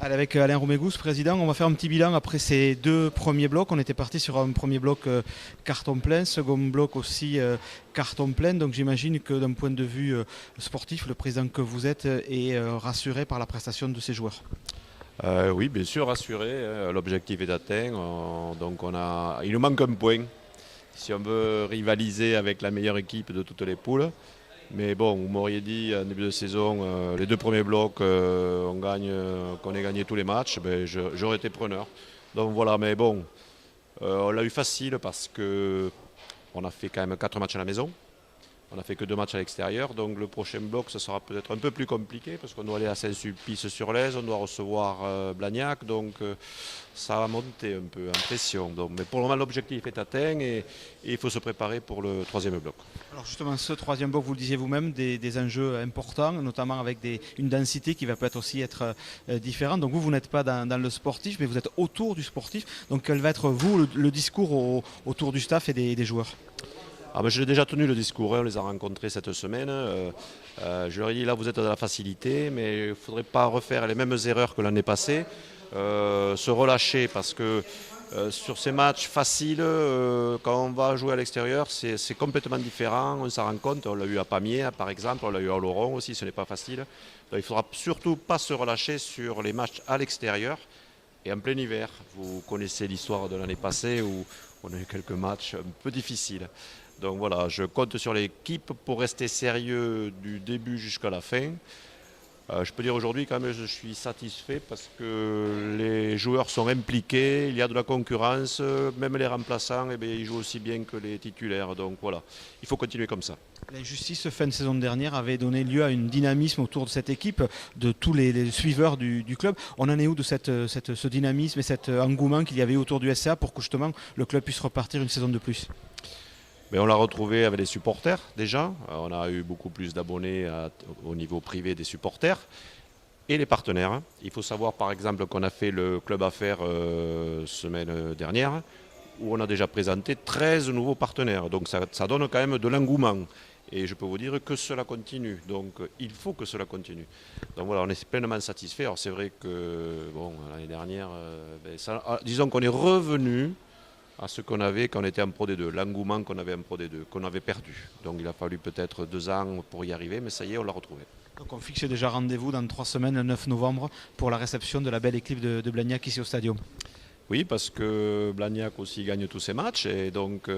Allez, avec Alain Roumégous, président, on va faire un petit bilan après ces deux premiers blocs. On était parti sur un premier bloc carton plein, second bloc aussi carton plein. Donc j'imagine que d'un point de vue sportif, le président que vous êtes est rassuré par la prestation de ces joueurs. Oui, bien sûr, rassuré. L'objectif est atteint. Il nous manque un point si on veut rivaliser avec la meilleure équipe de toutes les poules. Mais bon, vous m'auriez dit en début de saison, les deux premiers blocs, qu'on ait gagné tous les matchs, ben, j'aurais été preneur. Donc voilà, mais bon, on l'a eu facile parce que on a fait quand même 4 matchs à la maison. On n'a fait que 2 matchs à l'extérieur, donc le prochain bloc, ce sera peut-être un peu plus compliqué parce qu'on doit aller à Saint-Sulpice-sur-Lèze, on doit recevoir Blagnac, donc ça va monter un peu en pression. Donc, mais pour le moment, l'objectif est atteint et il faut se préparer pour le troisième bloc. Alors justement, ce troisième bloc, vous le disiez vous-même, des enjeux importants, notamment avec une densité qui va peut-être aussi être différente. Donc vous n'êtes pas dans le sportif, mais vous êtes autour du sportif. Donc quel va être, vous, le discours autour du staff et des joueurs? Je l'ai déjà tenu le discours, hein, on les a rencontrés cette semaine. Je leur ai dit, là vous êtes dans la facilité, mais il ne faudrait pas refaire les mêmes erreurs que l'année passée. Se relâcher parce que sur ces matchs faciles, quand on va jouer à l'extérieur, c'est complètement différent. On s'en rend compte, on l'a eu à Pamiers par exemple, on l'a eu à Oloron aussi, ce n'est pas facile. Donc, il ne faudra surtout pas se relâcher sur les matchs à l'extérieur et en plein hiver. Vous connaissez l'histoire de l'année passée où on a eu quelques matchs un peu difficiles. Donc voilà, je compte sur l'équipe pour rester sérieux du début jusqu'à la fin. Je peux dire aujourd'hui quand même je suis satisfait parce que les joueurs sont impliqués, il y a de la concurrence, même les remplaçants, eh bien, ils jouent aussi bien que les titulaires. Donc voilà, il faut continuer comme ça. L'injustice fin de saison dernière avait donné lieu à un dynamisme autour de cette équipe, de tous les suiveurs du club. On en est où de ce dynamisme et cet engouement qu'il y avait autour du SCA pour que justement le club puisse repartir une saison de plus? Mais on l'a retrouvé avec les supporters déjà. On a eu beaucoup plus d'abonnés au niveau privé des supporters et les partenaires. Il faut savoir par exemple qu'on a fait le club affaires semaine dernière où on a déjà présenté 13 nouveaux partenaires. Donc ça donne quand même de l'engouement. Et je peux vous dire que cela continue. Donc il faut que cela continue. Donc voilà, on est pleinement satisfait. Alors c'est vrai que bon, l'année dernière, disons qu'on est revenu à ce qu'on avait quand on était en Pro D2, l'engouement qu'on avait en Pro D2, qu'on avait perdu. Donc il a fallu peut-être 2 ans pour y arriver, mais ça y est, on l'a retrouvé. Donc on fixe déjà rendez-vous dans 3 semaines, le 9 novembre, pour la réception de la belle équipe de Blagnac ici au Stadium. Oui, parce que Blagnac aussi gagne tous ses matchs, et donc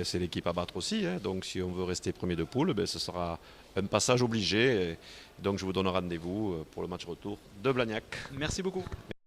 c'est l'équipe à battre aussi. Hein. Donc si on veut rester premier de poule, ce sera un passage obligé. Et donc je vous donne rendez-vous pour le match retour de Blagnac. Merci beaucoup.